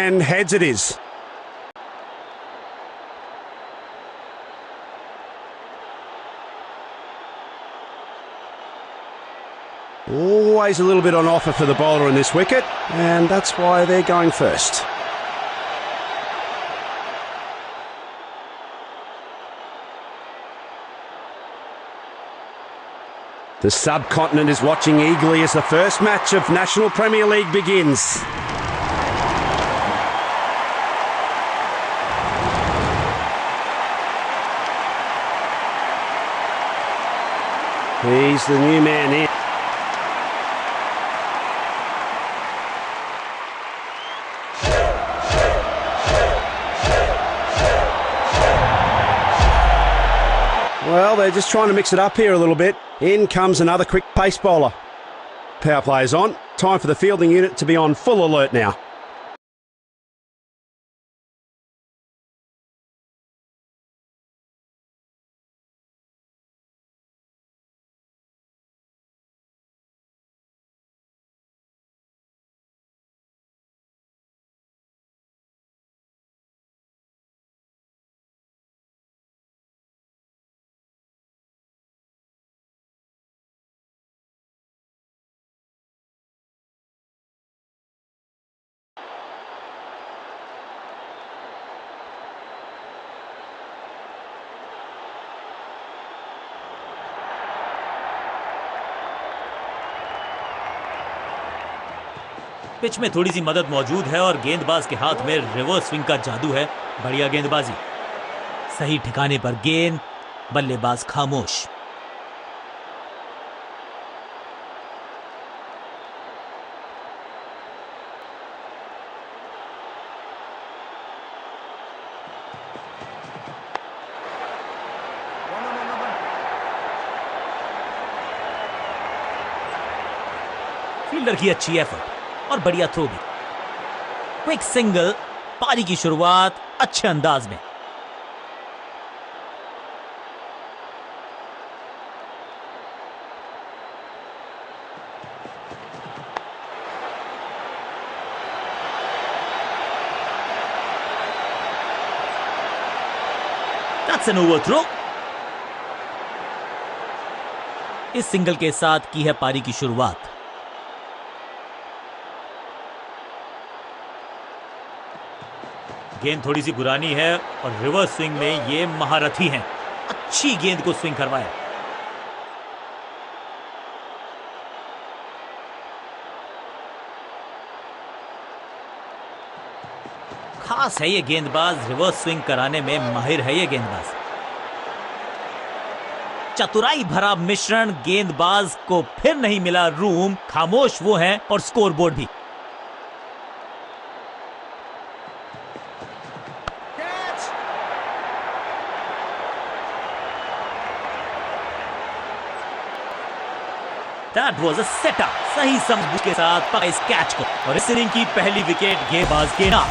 And heads it is. Always a little bit on offer for the bowler in this wicket, and that's why they're going first. The subcontinent is watching eagerly as the first match of National Premier League begins. He's the new man in. Well, they're just trying to mix it up here a little bit. In comes another quick pace bowler. Power play is on. Time for the fielding unit to be on full alert now. Pitch में थोड़ी सी मदद मौजूद है और गेंदबाज के हाथ में रिवर्स स्विंग का जादू है। बढ़िया गेंदबाजी, सही ठिकाने पर गेंद, बल्लेबाज खामोश। फील्डर की अच्छी एफर्ट और बढ़िया थ्रो भी। क्विक सिंगल, पारी की शुरुआत अच्छे अंदाज में। That's an overthrow। इस सिंगल के साथ की है पारी की शुरुआत। गेंद थोड़ी सी पुरानी है और रिवर्स स्विंग में ये महारथी हैं। अच्छी गेंद को स्विंग करवाया। खास है ये गेंदबाज, रिवर्स स्विंग कराने में माहिर है ये गेंदबाज। चतुराई भरा मिश्रण, गेंदबाज को फिर नहीं मिला रूम। खामोश वो हैं और स्कोरबोर्ड भी। That was a setup। सही समझ के साथ पकड़ा इस कैच को और इस इनिंग की पहली विकेट गेंदबाज के नाम।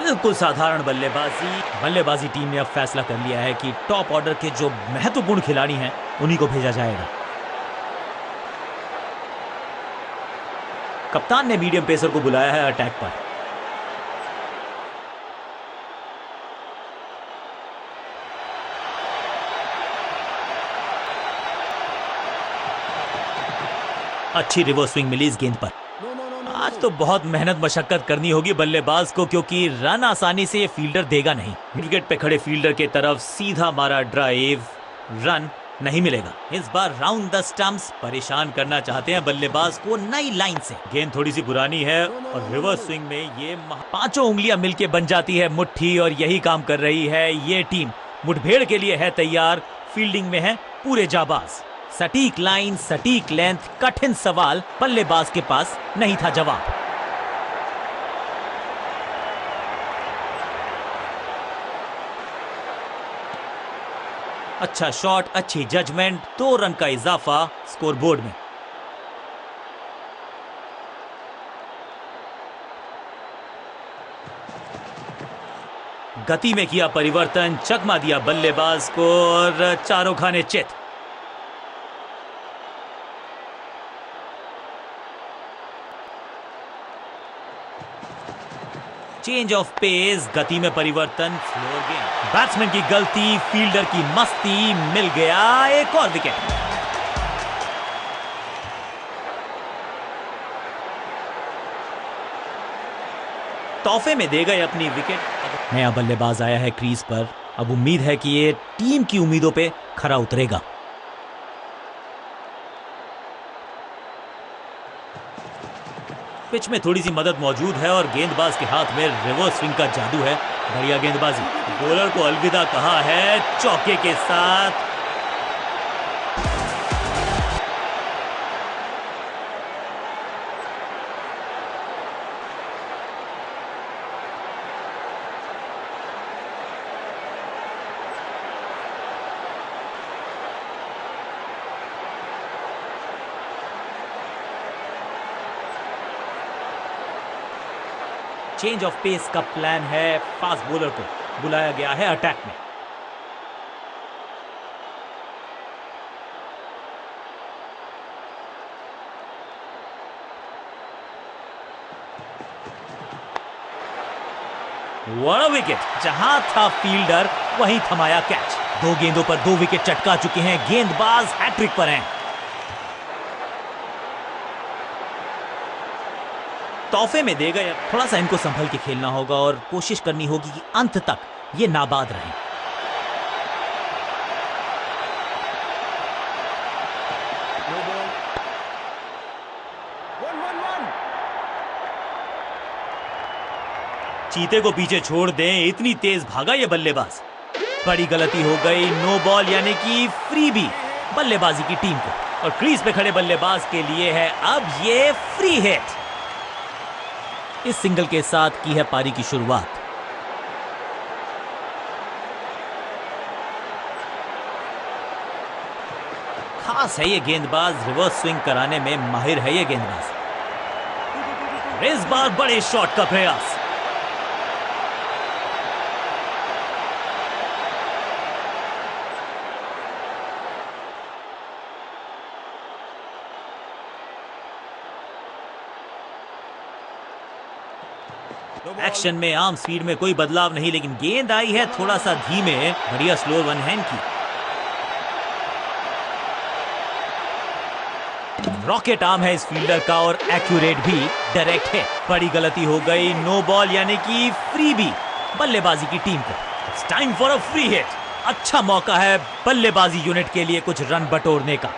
बिल्कुल साधारण बल्लेबाजी टीम ने अब फैसला कर लिया है कि टॉप ऑर्डर के जो महत्वपूर्ण खिलाड़ी हैं उन्हीं को भेजा जाएगा। कप्तान ने मीडियम पेसर को बुलाया है अटैक पर। अच्छी रिवर्स स्विंग मिली इस गेंद पर। आज तो बहुत मेहनत मशक्कत करनी होगी बल्लेबाज को, क्योंकि रन आसानी से ये फील्डर देगा नहीं। विकेट पे खड़े फील्डर के तरफ सीधा मारा ड्राइव, रन नहीं मिलेगा। इस बार राउंड द स्टंप्स परेशान करना चाहते हैं बल्लेबाज को नई लाइन से। गेंद थोड़ी सी पुरानी है और रिवर्स स्विंग में ये पांचों उंगलियां मिलके बन जाती है मुट्ठी, और यही काम कर रही है ये टीम। मुठभेड़ के लिए है तैयार, फील्डिंग में है पूरे जाबाज। सटीक लाइन, सटीक लेंथ, कठिन सवाल, बल्लेबाज के पास नहीं था जवाब। अच्छा शॉट, अच्छी जजमेंट, 2 रन का इजाफा स्कोरबोर्ड में। गति में किया परिवर्तन, चकमा दिया बल्लेबाज को और चारों खाने चित। चेंज ऑफ पेस, गति में परिवर्तन, फ्लोर गेम। बैट्समैन की गलती, फील्डर की मस्ती, मिल गया एक और विकेट। तोहफे में दे गए अपनी विकेट। नया बल्लेबाज आया है क्रीज पर, अब उम्मीद है कि ये टीम की उम्मीदों पे खरा उतरेगा। पिच में थोड़ी सी मदद मौजूद है और गेंदबाज के हाथ में रिवर्स स्विंग का जादू है। बढ़िया गेंदबाजी, बॉलर को अलविदा कहा है चौके के साथ। चेंज ऑफ पेस का प्लान है, फास्ट बॉलर को बुलाया गया है अटैक में। व्हाट अ विकेट, जहां था फील्डर वहीं थमाया कैच। 2 गेंदों पर 2 विकेट चटका चुके हैं, गेंदबाज हैट्रिक पर हैं। तोहफे में दे गए, थोड़ा सा इनको संभल के खेलना होगा और कोशिश करनी होगी कि अंत तक ये नाबाद रहें। चीते को पीछे छोड़ दें, इतनी तेज भागा ये बल्लेबाज। बड़ी गलती हो गई, नो बॉल यानी कि फ्री भी बल्लेबाजी की टीम को, और क्रीज पे खड़े बल्लेबाज के लिए है अब ये फ्री हिट। इस सिंगल के साथ की है पारी की शुरुआत। खास है ये गेंदबाज, रिवर्स स्विंग कराने में माहिर है ये गेंदबाज। इस बार बड़े शॉट का प्रयास। एक्शन में आर्म स्पीड में कोई बदलाव नहीं, लेकिन गेंद आई है थोड़ा सा धीमे। बढ़िया स्लो वन हैंड की। रॉकेट आर्म है इस फील्डर का और एक्यूरेट भी, डायरेक्ट है। बड़ी गलती हो गई, नो बॉल यानी कि फ्री भी बल्लेबाजी की टीम को। It's time for a free hit. अच्छा मौका है बल्लेबाजी यूनिट के लिए कुछ रन बटोरने का।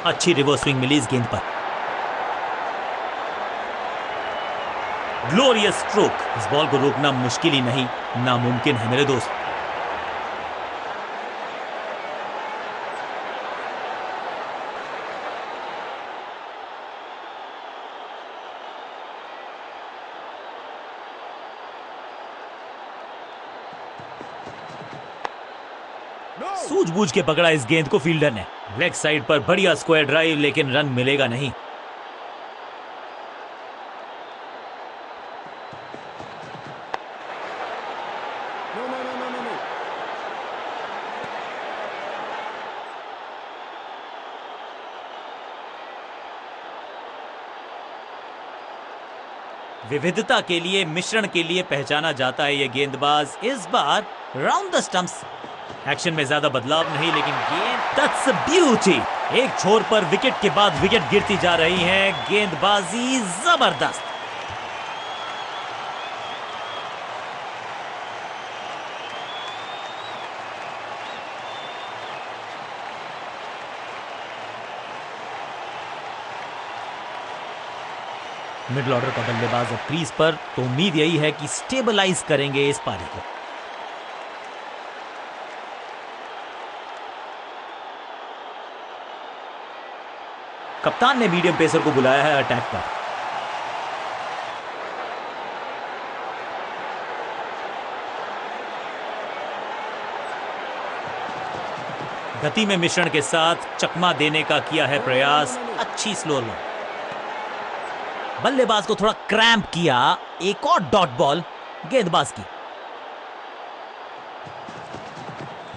अच्छी रिवर्स स्विंग मिली इस गेंद पर। Glorious stroke. इस बॉल को रोकना मुश्किल ही नहीं, नामुमकिन है मेरे दोस्त। सूझबूझ के पकड़ा इस गेंद को फील्डर ने। लेग साइड पर बढ़िया स्क्वायर ड्राइव, लेकिन रन मिलेगा नहीं। विविधता के लिए, मिश्रण के लिए पहचाना जाता है ये गेंदबाज। इस बार राउंड द स्टंप्स। एक्शन में ज्यादा बदलाव नहीं, लेकिन गेंद, दैट्स अ ब्यूटी। एक छोर पर विकेट के बाद विकेट गिरती जा रही है, गेंदबाजी जबरदस्त। मिडिल ऑर्डर का बल्लेबाज अब क्रीज पर, तो उम्मीद यही है कि स्टेबलाइज करेंगे इस पारी को। कप्तान ने मीडियम पेसर को बुलाया है अटैक पर। गति में मिश्रण के साथ चकमा देने का किया है प्रयास। अच्छी स्लो लो। बल्लेबाज को थोड़ा क्रैम्प किया। एक और डॉट बॉल गेंदबाज की।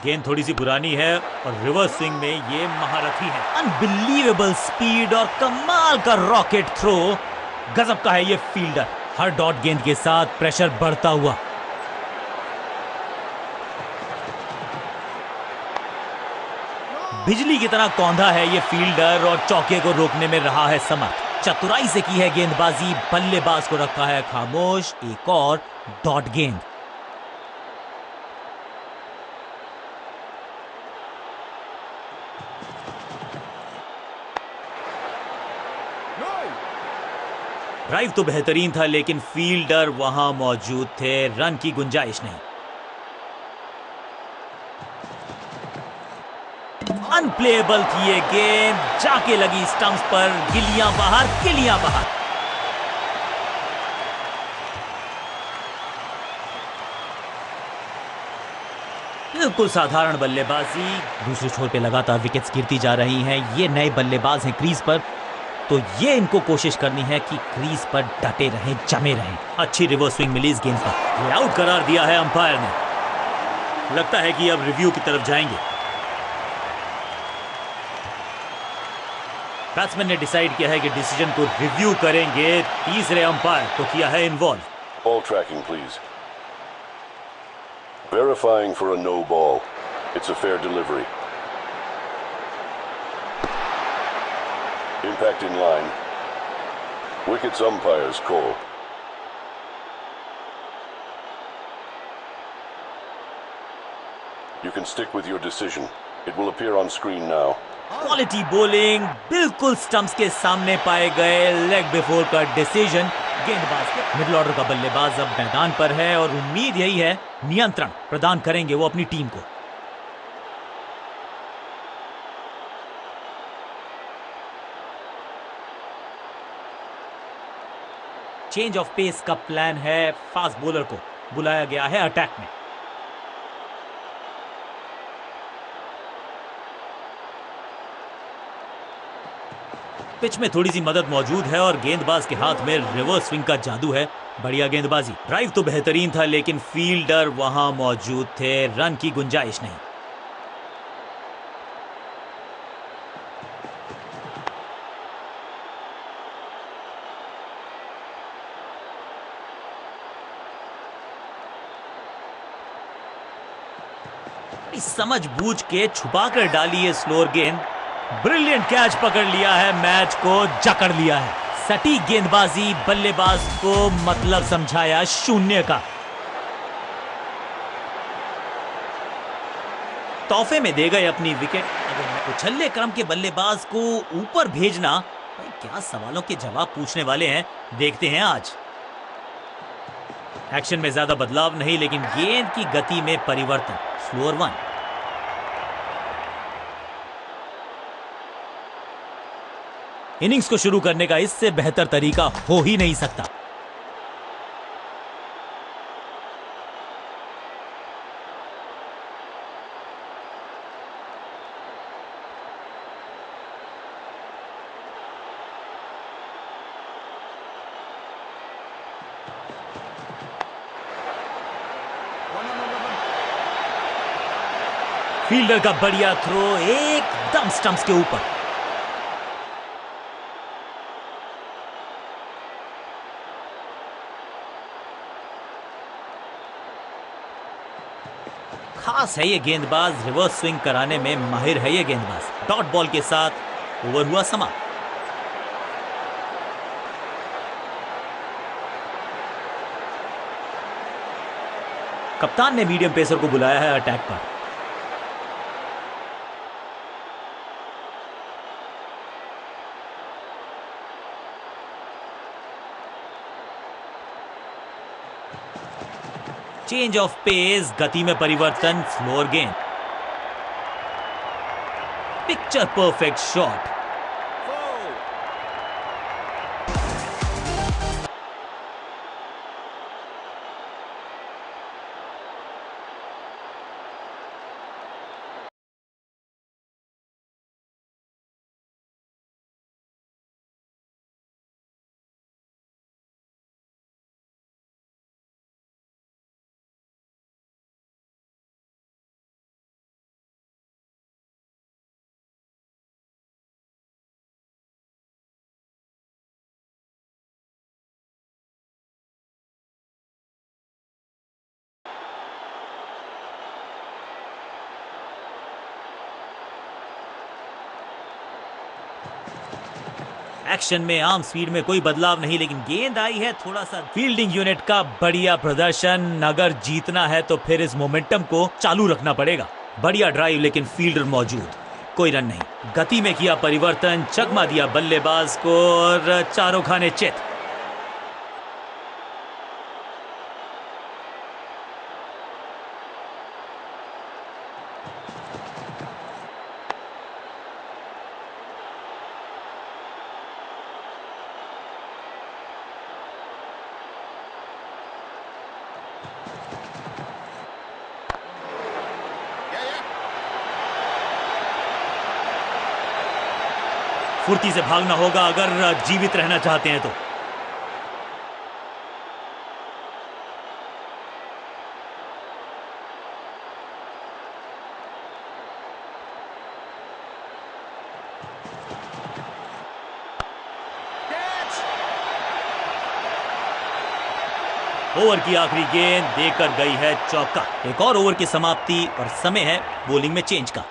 गेंद थोड़ी सी पुरानी है और रिवर्स स्विंग में ये महारथी है। अनबिलीवेबल स्पीड और कमाल का रॉकेट थ्रो। गजब का है ये फील्डर। हर डॉट गेंद के साथ प्रेशर बढ़ता हुआ। बिजली की तरह कौंधा है ये फील्डर और चौके को रोकने में रहा है समर्थ। चतुराई से की है गेंदबाजी, बल्लेबाज को रखा है खामोश। एक और डॉट गेंद। ड्राइव तो बेहतरीन था लेकिन फील्डर वहां मौजूद थे, रन की गुंजाइश नहीं। अनप्लेएबल थी ये गेंद, जाके लगी स्टंप्स पर। गिलियां बाहर, गिलियां बाहर। बिल्कुल साधारण बल्लेबाजी। दूसरे छोर पे लगातार विकेट्स गिरती जा रही हैं। ये नए बल्लेबाज हैं क्रीज पर, तो ये इनको कोशिश करनी है कि क्रीज पर डटे रहें, जमे रहें। अच्छी रिवर्स स्विंग मिली इस गेंद पर। ये आउट करार दिया है अंपायर ने। लगता है कि अब रिव्यू की तरफ जाएंगे। बैट्समैन ने डिसाइड किया है कि डिसीजन को रिव्यू करेंगे। तीसरे अंपायर को किया है involve. Ball tracking, please. Verifying for a no ball. It's a fair delivery. Impact in line. Wickets umpire's call. You can stick with your decision. It will appear on screen now. Quality bowling, बिल्कुल stumps के सामने पाए गए। Leg before का decision. गेंदबाज के middle order का बल्लेबाज अब मैदान पर है और उम्मीद यही है नियंत्रण प्रदान करेंगे वो अपनी टीम को। चेंज ऑफ पेस का प्लान है। फास्ट बॉलर को बुलाया गया है अटैक में। पिच में थोड़ी सी मदद मौजूद है और गेंदबाज के हाथ में रिवर्स स्विंग का जादू है। बढ़िया गेंदबाजी। ड्राइव तो बेहतरीन था लेकिन फील्डर वहां मौजूद थे, रन की गुंजाइश नहीं। समझ बूझ के छुपा कर डाली है स्लोअर गेंद। ब्रिलियंट कैच पकड़ लिया है, मैच को जकड़ लिया है। सटीक गेंदबाजी, बल्लेबाज को मतलब समझाया शून्य का। तोहफे में दे गए अपनी विकेट। अगर उछल्ले क्रम के बल्लेबाज को ऊपर भेजना, क्या सवालों के जवाब पूछने वाले हैं, देखते हैं आज। एक्शन में ज्यादा बदलाव नहीं लेकिन गेंद की गति में परिवर्तन। Slower one. इनिंग्स को शुरू करने का इससे बेहतर तरीका हो ही नहीं सकता। फील्डर का बढ़िया थ्रो एकदम स्टंप्स के ऊपर। खास है ये गेंदबाज, रिवर्स स्विंग कराने में माहिर है ये गेंदबाज। डॉट बॉल के साथ ओवर हुआ समाप्त। कप्तान ने मीडियम पेसर को बुलाया है अटैक पर। चेंज ऑफ पेस, गति में परिवर्तन। स्लोअर गेंद। Picture perfect shot. एक्शन में आर्म स्पीड में कोई बदलाव नहीं, लेकिन गेंद आई है थोड़ा सा। फील्डिंग यूनिट का बढ़िया प्रदर्शन। अगर जीतना है तो फिर इस मोमेंटम को चालू रखना पड़ेगा। बढ़िया ड्राइव, लेकिन फील्डर मौजूद, कोई रन नहीं। गति में किया परिवर्तन, चकमा दिया बल्लेबाज को और चारों खाने चित। फुर्ती से भागना होगा अगर जीवित रहना चाहते हैं तो। ओवर की आखिरी गेंद देकर गई है चौका। एक और ओवर की समाप्ति और समय है बॉलिंग में चेंज का।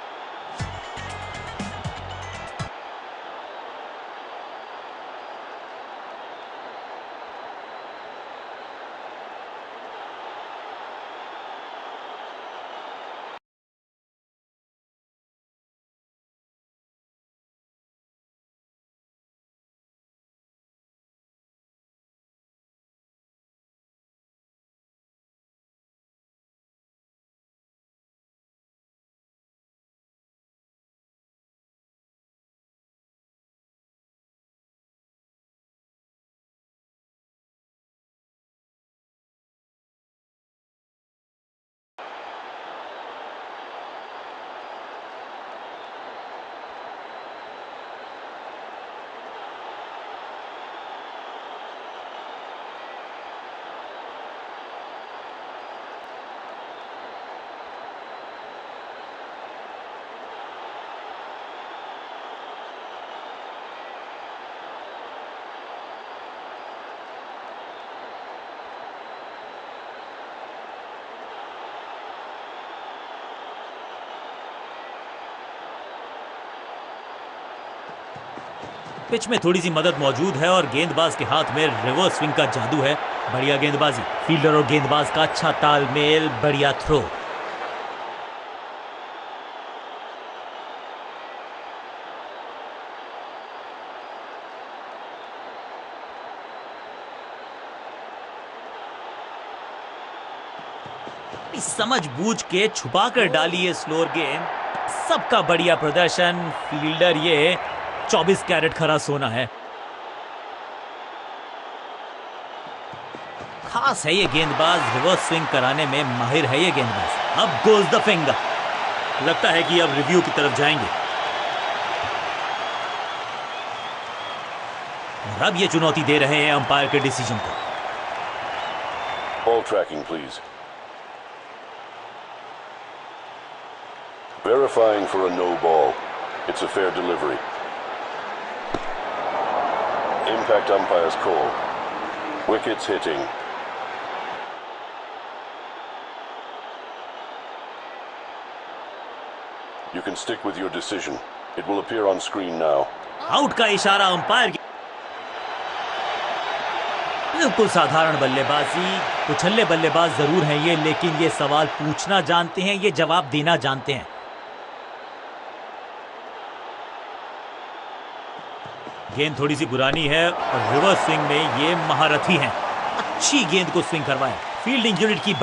पिच में थोड़ी सी मदद मौजूद है और गेंदबाज के हाथ में रिवर्स स्विंग का जादू है। बढ़िया गेंदबाजी, फील्डर और गेंदबाज का अच्छा तालमेल, बढ़िया थ्रो। समझबूझ के छुपा कर डाली है स्लोअर गेंद। सबका बढ़िया प्रदर्शन। फील्डर ये 24 कैरेट खरा सोना है। खास है ये गेंदबाज, रिवर्स स्विंग कराने में माहिर है ये गेंदबाज। अब गोज द फिंगर। लगता है कि अब रिव्यू की तरफ जाएंगे और अब ये चुनौती दे रहे हैं अंपायर के डिसीजन को। Ball tracking, please. Verifying for a no ball. It's a fair delivery. Impact umpire's call. Wickets hitting. You can stick with your decision. It will appear on screen now. Out का इशारा umpire की। बिल्कुल साधारण बल्लेबाजी। उछल्ले बल्लेबाज जरूर हैं ये, लेकिन ये सवाल पूछना जानते हैं, ये जवाब देना जानते हैं। गेंद थोड़ी सी पुरानी है और रिवर्स स्विंग में ये महारथी हैं। अच्छी गेंद को स्विंग करवाया। फील्डिंग यूनिट की